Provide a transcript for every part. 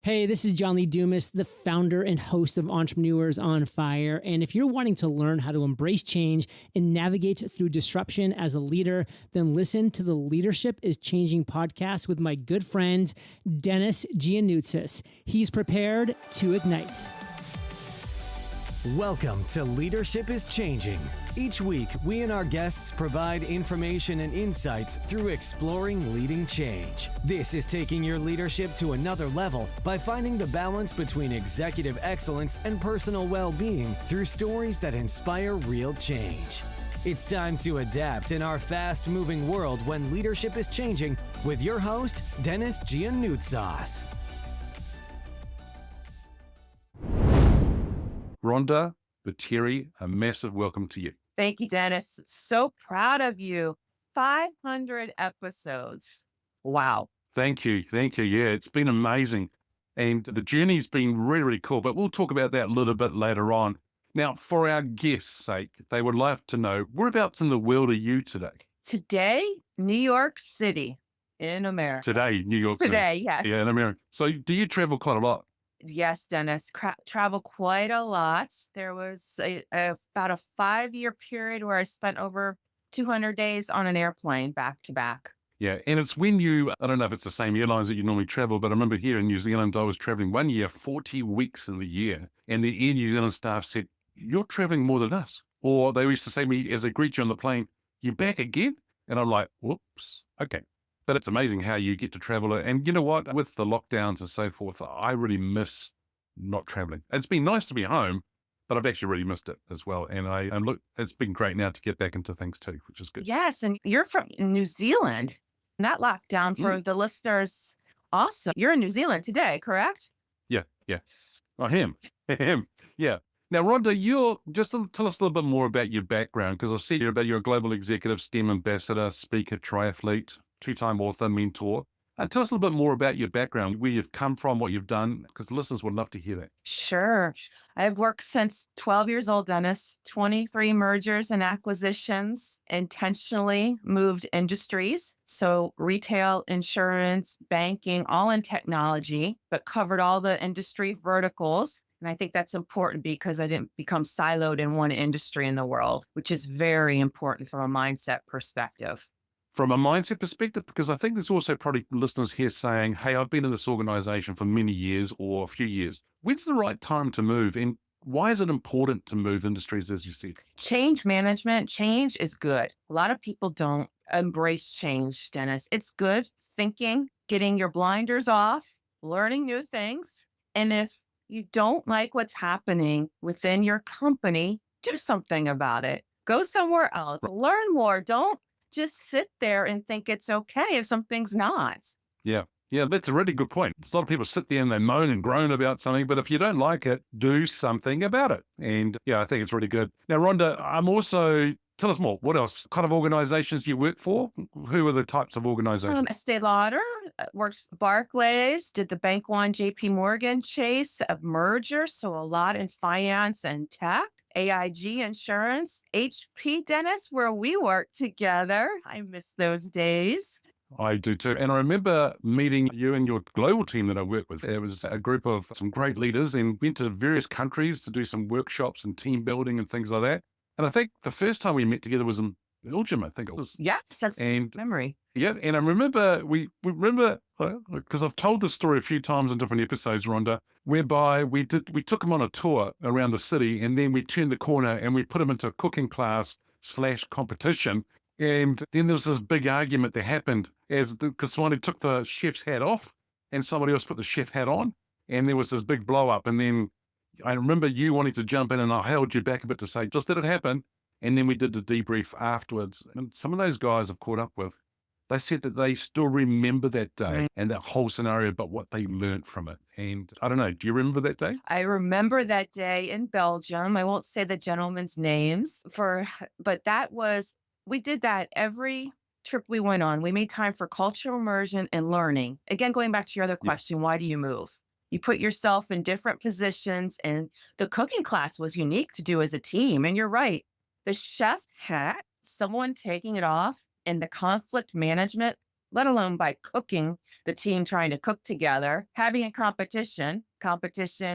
Hey, this is John Lee Dumas, the founder and host of Entrepreneurs on Fire. And if you're wanting to learn how to embrace change and navigate through disruption as a leader, then listen to the Leadership is Changing podcast with my good friend, Denis Gianoutsos. He's prepared to ignite. Welcome to Leadership is Changing. Each week, we and our guests provide information and insights through exploring leading change. This is taking your leadership to another level by finding the balance between executive excellence and personal well-being through stories that inspire real change. It's time to adapt in our fast-moving world when leadership is changing with your host, Denis Gianoutsos. Rhonda, Vetere, a massive welcome to you. Thank you, Denis. So proud of you. 500 episodes. Wow. Thank you. Yeah, it's been amazing. And the journey's been really, really cool, but we'll talk about that a little bit later on. Now, for our guests' sake, they would like to know, whereabouts in the world are you today? Today, New York City in America. Today, New York City. Today, yes. Yeah, in America. So do you travel quite a lot? Yes, Denis, travel quite a lot. There was about a 5-year period where I spent over 200 days on an airplane back to back. Yeah, and it's when you, I don't know if it's the same airlines that you normally travel, but I remember here in New Zealand, I was traveling 1 year, 40 weeks in the year. And the Air New Zealand staff said, you're traveling more than us. Or they used to say to me as they greet you on the plane, you back again? And I'm like, whoops, okay. But it's amazing how you get to travel. And you know what? With the lockdowns and so forth, I really miss not traveling. It's been nice to be home, but I've actually really missed it as well. And look, it's been great now to get back into things too, which is good. Yes, and you're from New Zealand. And that lockdown for the listeners, awesome. You're in New Zealand today, correct? Yeah. Him. Yeah. Now, Rhonda, just tell us a little bit more about your background, because I see you're a global executive, STEM ambassador, speaker, triathlete, 2-time author, mentor. Tell us a little bit more about your background, where you've come from, what you've done, because the listeners would love to hear that. Sure. I've worked since 12 years old, Denis, 23 mergers and acquisitions, intentionally moved industries. So retail, insurance, banking, all in technology, but covered all the industry verticals. And I think that's important because I didn't become siloed in one industry in the world, which is very important from a mindset perspective. From a mindset perspective, because I think there's also probably listeners here saying, hey, I've been in this organization for many years or a few years. When's the right time to move? And why is it important to move industries, as you said? Change management, change is good. A lot of people don't embrace change, Denis. It's good thinking, getting your blinders off, learning new things. And if you don't like what's happening within your company, do something about it. Go somewhere else, learn more. Don't just sit there and think it's okay if something's not. Yeah, that's a really good point. A lot of people sit there and they moan and groan about something, but if you don't like it, do something about it. And yeah, I think it's really good. Now, Rhonda, tell us more. What else? What kind of organizations do you work for? Who are the types of organizations? Estee Lauder, worked for Barclays, did the Bank One, JP Morgan, Chase, a merger. So a lot in finance and tech. AIG Insurance, HP, Denis, where we worked together. I miss those days. I do too. And I remember meeting you and your global team that I work with. There was a group of some great leaders and went to various countries to do some workshops and team building and things like that. And I think the first time we met together was in Belgium, I think it was. Yes, that's memory. Yeah, and I remember, we remember, because I've told this story a few times in different episodes, Rhonda, whereby we took him on a tour around the city and then we turned the corner and we put him into a cooking class / competition. And then there was this big argument that happened because somebody took the chef's hat off and somebody else put the chef hat on. And there was this big blow up. And then I remember you wanting to jump in and I held you back a bit to say, just let it happen. And then we did the debrief afterwards. And some of those guys I've caught up with, they said that they still remember that day and that whole scenario, but what they learned from it. And I don't know, do you remember that day? I remember that day in Belgium. I won't say the gentlemen's names but we did that every trip we went on. We made time for cultural immersion and learning. Again, going back to your other question, why do you move? You put yourself in different positions, and the cooking class was unique to do as a team. And you're right. The chef hat, someone taking it off, and the conflict management let alone by cooking, the team trying to cook together, having a competition,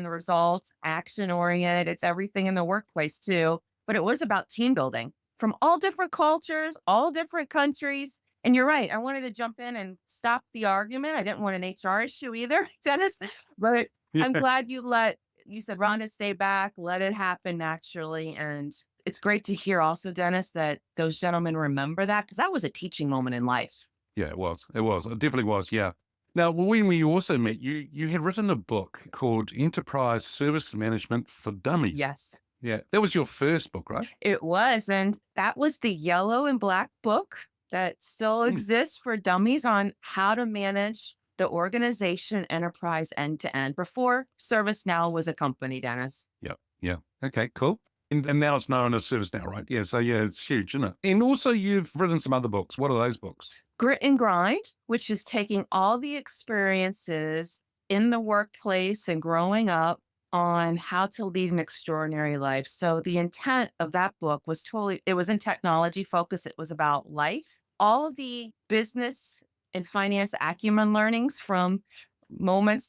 results, action oriented. It's everything in the workplace too. But it was about team building from all different cultures, all different countries. And you're right. I wanted to jump in and stop the argument. I didn't want an HR issue either, Dennis, but I'm Yeah. glad you said, Rhonda, stay back, let it happen naturally. And it's great to hear also, Dennis, that those gentlemen remember that because that was a teaching moment in life. Yeah, it was. It was. It definitely was. Yeah. Now, when we also met, you had written a book called Enterprise Service Management for Dummies. Yes, Yeah. That was your first book, right? it was. And that was the yellow and black book that still Mm. exists for dummies on how to manage the organization enterprise end to end before ServiceNow was a company, Dennis. Yeah. Yeah. Okay, cool. And now it's known as ServiceNow, right? Yeah. So yeah, it's huge, isn't it? And also you've written some other books. What are those books? Grit and Grind, which is taking all the experiences in the workplace and growing up on how to lead an extraordinary life. So the intent of that book was it was in technology focus. It was about life, all of the business and finance acumen learnings from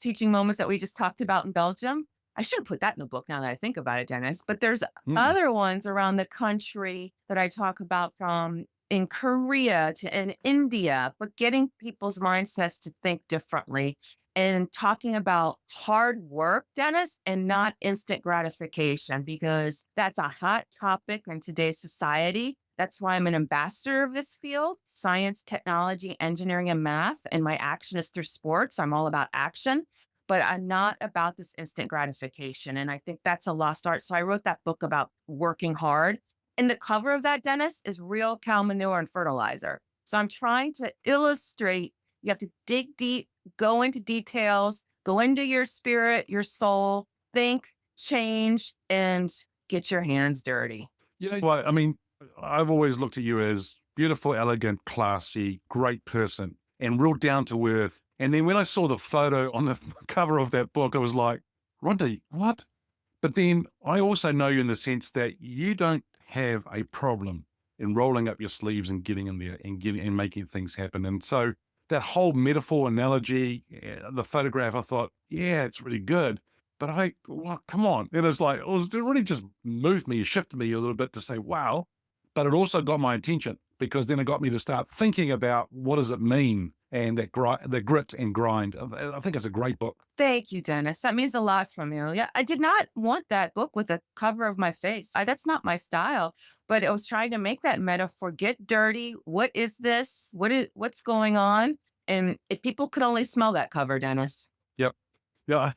teaching moments that we just talked about in Belgium. I should have put that in the book now that I think about it, Dennis, but there's Mm. other ones around the country that I talk about from in Korea to in India, but getting people's mindsets to think differently and talking about hard work, Dennis, and not instant gratification, because that's a hot topic in today's society. That's why I'm an ambassador of this field, science, technology, engineering, and math. And my action is through sports. I'm all about action, but I'm not about this instant gratification. And I think that's a lost art. So I wrote that book about working hard. And the cover of that, Dennis, is real cow manure and fertilizer. So I'm trying to illustrate you have to dig deep, go into details, go into your spirit, your soul, think, change, and get your hands dirty. You know what? I mean, I've always looked at you as beautiful, elegant, classy, great person, and real down to earth. And then when I saw the photo on the cover of that book, I was like, Rhonda, what? But then I also know you in the sense that you don't have a problem in rolling up your sleeves and getting in there and making things happen. And so that whole metaphor, analogy, the photograph, I thought, yeah, it's really good. But well, come on. It really just moved me, shifted me a little bit to say, wow. But it also got my attention because then it got me to start thinking about what does it mean and the grit and grind. I think it's a great book. Thank you, Dennis. That means a lot from you. Yeah, I did not want that book with a cover of my face. That's not my style. But I was trying to make that metaphor get dirty. What is this? What's going on? And if people could only smell that cover, Dennis. Yep. Yeah.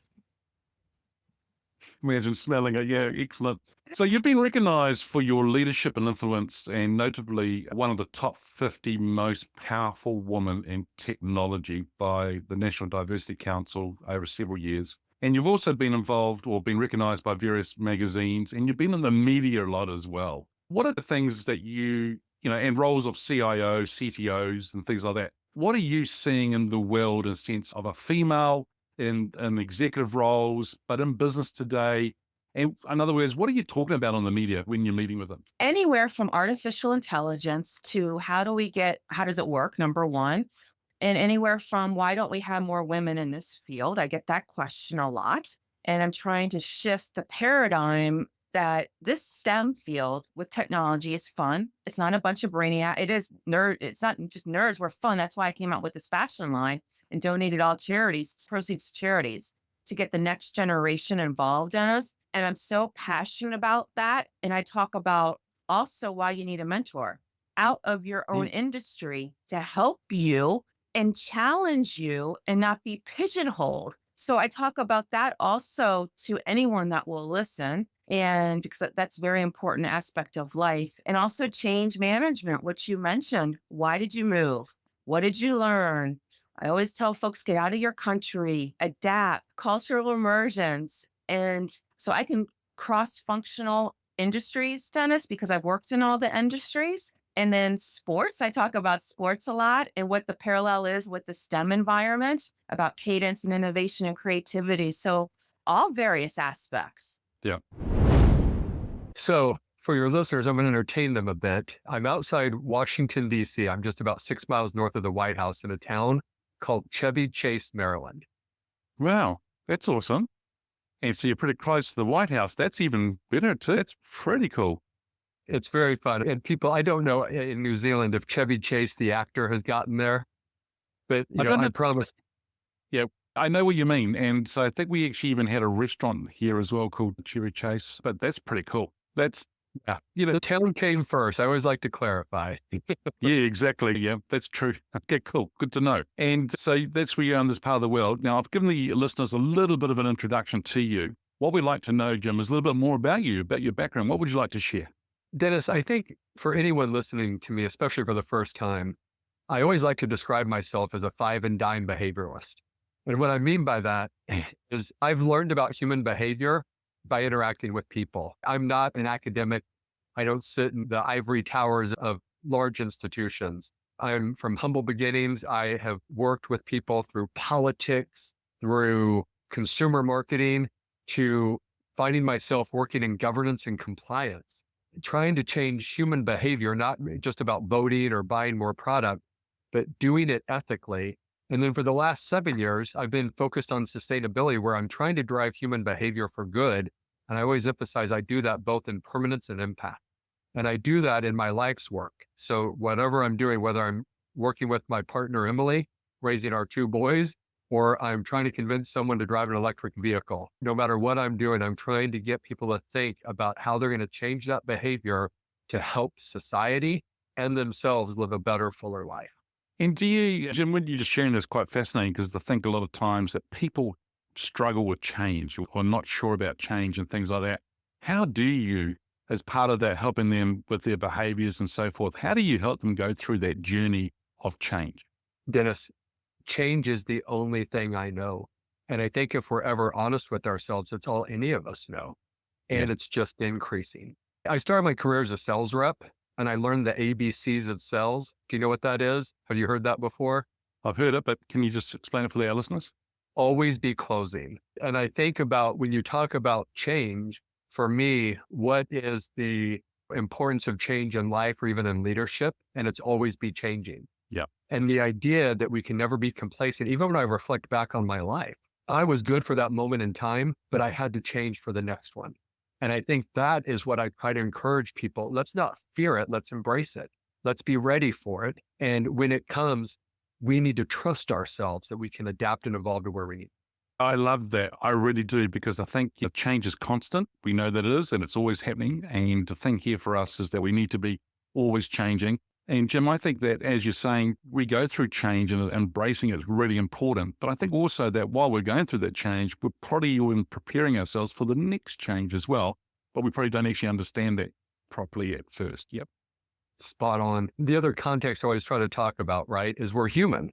Imagine smelling it. Yeah, excellent. So you've been recognized for your leadership and influence, and notably one of the top 50 most powerful women in technology by the National Diversity Council over several years. And you've also been involved or been recognized by various magazines, and you've been in the media a lot as well. What are the things that and roles of CIO, CTOs, and things like that? What are you seeing in the world in a sense of a female in executive roles, but in business today? And in other words, what are you talking about on the media when you're meeting with them? Anywhere from artificial intelligence to how does it work, number one, and anywhere from why don't we have more women in this field? I get that question a lot. And I'm trying to shift the paradigm that this STEM field with technology is fun. It's not a bunch of brainiac. It is nerd. It's not just nerds. We're fun. That's why I came out with this fashion line and donated all proceeds to charities to get the next generation involved in us. And I'm so passionate about that. And I talk about also why you need a mentor out of your own industry to help you and challenge you and not be pigeonholed. So I talk about that also to anyone that will listen. And because that's a very important aspect of life. And also change management, which you mentioned. Why did you move? What did you learn? I always tell folks, get out of your country, adapt, cultural immersions. And so I can cross-functional industries, Dennis, because I've worked in all the industries. And then sports, I talk about sports a lot and what the parallel is with the STEM environment about cadence and innovation and creativity. So all various aspects. Yeah. So For your listeners, I'm going to entertain them a bit. I'm outside Washington, D.C. I'm just about 6 miles north of the White House in a town called Chevy Chase, Maryland. Wow, that's awesome. And so you're pretty close to the White House. That's even better too. That's pretty cool. It's very fun. And people, I don't know in New Zealand if Chevy Chase, the actor, has gotten there, but I promised. Yeah, I know what you mean. And so I think we actually even had a restaurant here as well called Chevy Chase, but that's pretty cool. That's, the town came first. I always like to clarify. yeah, exactly. Yeah, that's true. Okay, cool. Good to know. And so that's where you are in this part of the world. Now, I've given the listeners a little bit of an introduction to you. What we'd like to know, Jim, is a little bit more about you, about your background. What would you like to share? Dennis, I think for anyone listening to me, especially for the first time, I always like to describe myself as a 5 and dime behavioralist. And what I mean by that is I've learned about human behavior by interacting with people. I'm not an academic. I don't sit in the ivory towers of large institutions. I'm from humble beginnings. I have worked with people through politics, through consumer marketing, to finding myself working in governance and compliance, trying to change human behavior, not just about voting or buying more product, but doing it ethically. And then for the last 7 years, I've been focused on sustainability, where I'm trying to drive human behavior for good. And I always emphasize I do that both in permanence and impact. And I do that in my life's work. So whatever I'm doing, whether I'm working with my partner, Emily, raising our 2 boys, or I'm trying to convince someone to drive an electric vehicle, no matter what I'm doing, I'm trying to get people to think about how they're going to change that behavior to help society and themselves live a better, fuller life. And do you, Jim, what you're just sharing is quite fascinating, because I think a lot of times that people struggle with change or not sure about change and things like that. How do you, as part of that, helping them with their behaviors and so forth, how do you help them go through that journey of change? Dennis, change is the only thing I know. And I think if we're ever honest with ourselves, it's all any of us know. And it's just increasing. I started my career as a sales rep, and I learned the ABCs of sales. Do you know what that is? Have you heard that before? I've heard it, but can you just explain it for our listeners? Always be closing. And I think about when you talk about change, for me, what is the importance of change in life or even in leadership? And it's always be changing. Yeah. And the idea that we can never be complacent, even when I reflect back on my life, I was good for that moment in time, but I had to change for the next one. And I think that is what I try to encourage people. Let's not fear it. Let's embrace it. Let's be ready for it. And when it comes, we need to trust ourselves that we can adapt and evolve to where we need. I love that. I really do, because I think change is constant. We know that it is, and it's always happening. And the thing here for us is that we need to be always changing. And Jim, I think that, as you're saying, we go through change and embracing it is really important. But I think also that while we're going through that change, we're probably even preparing ourselves for the next change as well. But we probably don't actually understand that properly at first. Yep. Spot on. The other context I always try to talk about, right, is we're human.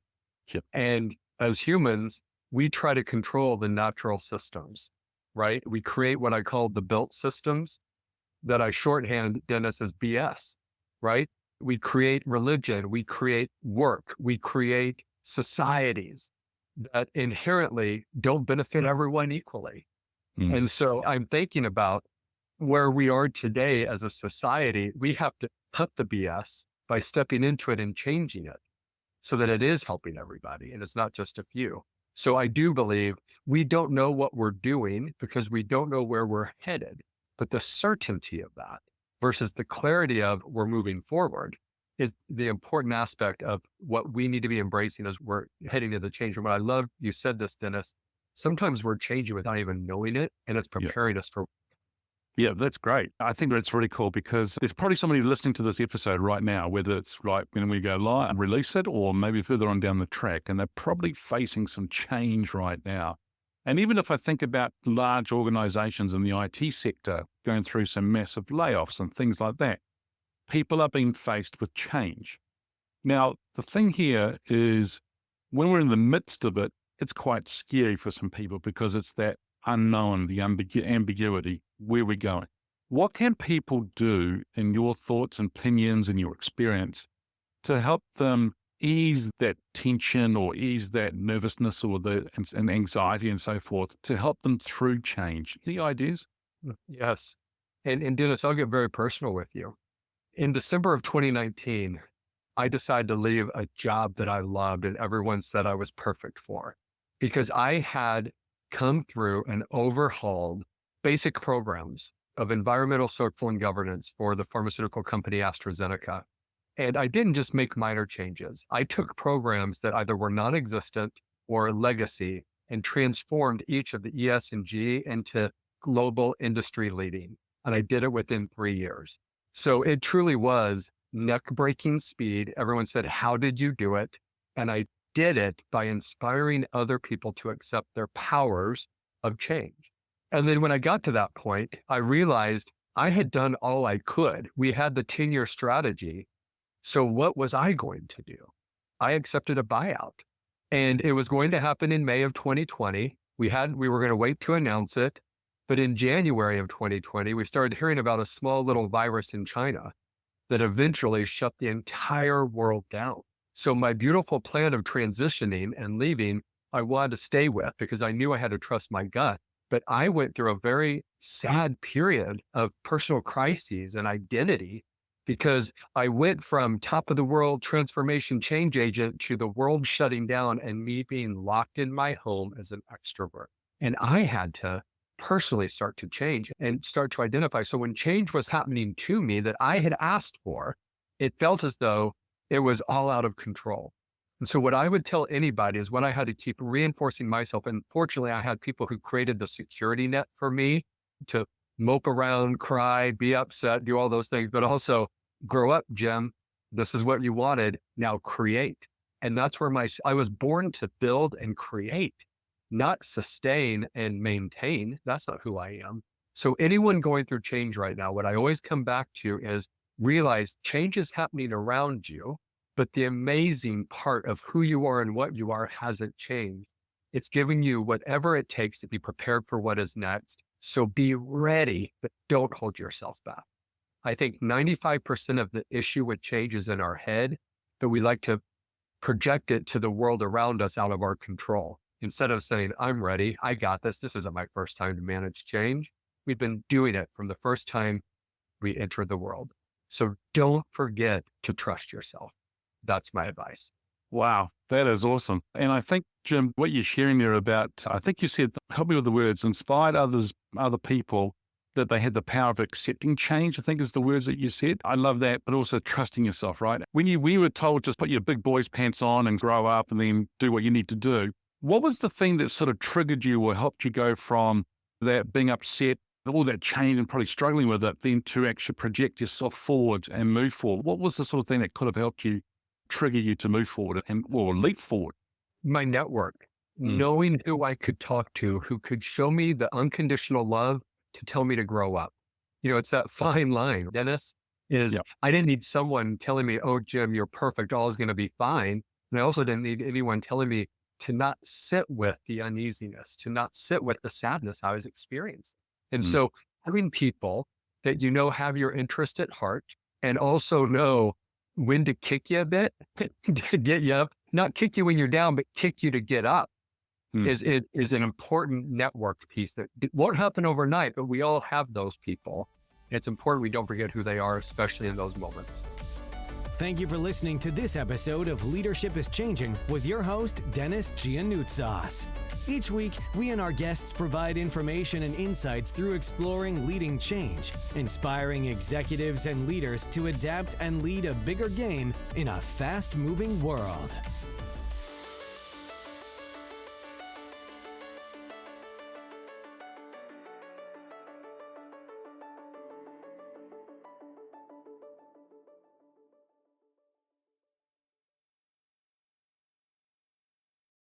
Yep. And as humans, we try to control the natural systems, right? We create what I call the built systems that I shorthand, Dennis, as BS, right? We create religion, we create work, we create societies that inherently don't benefit everyone equally. And so I'm thinking about where we are today as a society. We have to cut the BS by stepping into it and changing it so that it is helping everybody and it's not just a few. So I do believe we don't know what we're doing because we don't know where we're headed, but the certainty of that versus the clarity of we're moving forward is the important aspect of what we need to be embracing as we're heading to the change room. And I love you said this, Dennis. Sometimes we're changing without even knowing it, and it's preparing us for. Yeah, that's great. I think that's really cool, because there's probably somebody listening to this episode right now, whether it's right when we go live and release it, or maybe further on down the track, and they're probably facing some change right now. And even if I think about large organizations in the IT sector going through some massive layoffs and things like that, people are being faced with change. Now, the thing here is when we're in the midst of it, it's quite scary for some people because it's that unknown, the ambiguity, where we're going. What can people do, in your thoughts and opinions and your experience, to help them ease that tension or ease that nervousness or and anxiety and so forth, to help them through change? Any ideas? Yes. And Dennis, I'll get very personal with you. In December of 2019, I decided to leave a job that I loved and everyone said I was perfect for, because I had come through and overhauled basic programs of environmental, social, and governance for the pharmaceutical company AstraZeneca. And I didn't just make minor changes. I took programs that either were non-existent or legacy and transformed each of the ES and G into global industry leading. And I did it within 3 years. So it truly was neck-breaking speed. Everyone said, how did you do it? And I did it by inspiring other people to accept their powers of change. And then when I got to that point, I realized I had done all I could. We had the 10-year strategy. So what was I going to do? I accepted a buyout, and it was going to happen in May of 2020. We were going to wait to announce it. But in January of 2020, we started hearing about a small little virus in China that eventually shut the entire world down. So my beautiful plan of transitioning and leaving, I wanted to stay with because I knew I had to trust my gut. But I went through a very sad period of personal crises and identity, because I went from top of the world transformation change agent to the world shutting down and me being locked in my home as an extrovert. And I had to personally start to change and start to identify. So when change was happening to me that I had asked for, it felt as though it was all out of control. And so what I would tell anybody is, when I had to keep reinforcing myself, and fortunately I had people who created the security net for me to mope around, cry, be upset, do all those things, but also grow up, Jim. This is what you wanted. Now create. And that's where I was born to build and create, not sustain and maintain. That's not who I am. So anyone going through change right now, what I always come back to is realize change is happening around you, but the amazing part of who you are and what you are hasn't changed. It's giving you whatever it takes to be prepared for what is next. So be ready, but don't hold yourself back. I think 95% of the issue with change is in our head, but we like to project it to the world around us out of our control. Instead of saying, I'm ready, I got this. This isn't my first time to manage change. We've been doing it from the first time we entered the world. So don't forget to trust yourself. That's my advice. Wow, that is awesome. And I think, Jim, what you're sharing there about, I think you said, help me with the words, inspired other people, that they had the power of accepting change, I think is the words that you said. I love that, but also trusting yourself, right? When we were told just put your big boy's pants on and grow up and then do what you need to do, what was the thing that sort of triggered you or helped you go from that being upset, all that change and probably struggling with it, then to actually project yourself forward and move forward? What was the sort of thing that could have helped you trigger you to move forward or leap forward? My network, knowing who I could talk to, who could show me the unconditional love to tell me to grow up. You know, it's that fine line, Dennis, I didn't need someone telling me, oh, Jim, you're perfect. All is going to be fine. And I also didn't need anyone telling me to not sit with the uneasiness, to not sit with the sadness I was experiencing. And so having people that, you know, have your interest at heart and also know when to kick you a bit, to get you up, not kick you when you're down, but kick you to get up is an important network piece that it won't happen overnight, but we all have those people. It's important we don't forget who they are, especially in those moments. Thank you for listening to this episode of Leadership is Changing with your host, Denis Gianoutsos. Each week, we and our guests provide information and insights through exploring leading change, inspiring executives and leaders to adapt and lead a bigger game in a fast-moving world.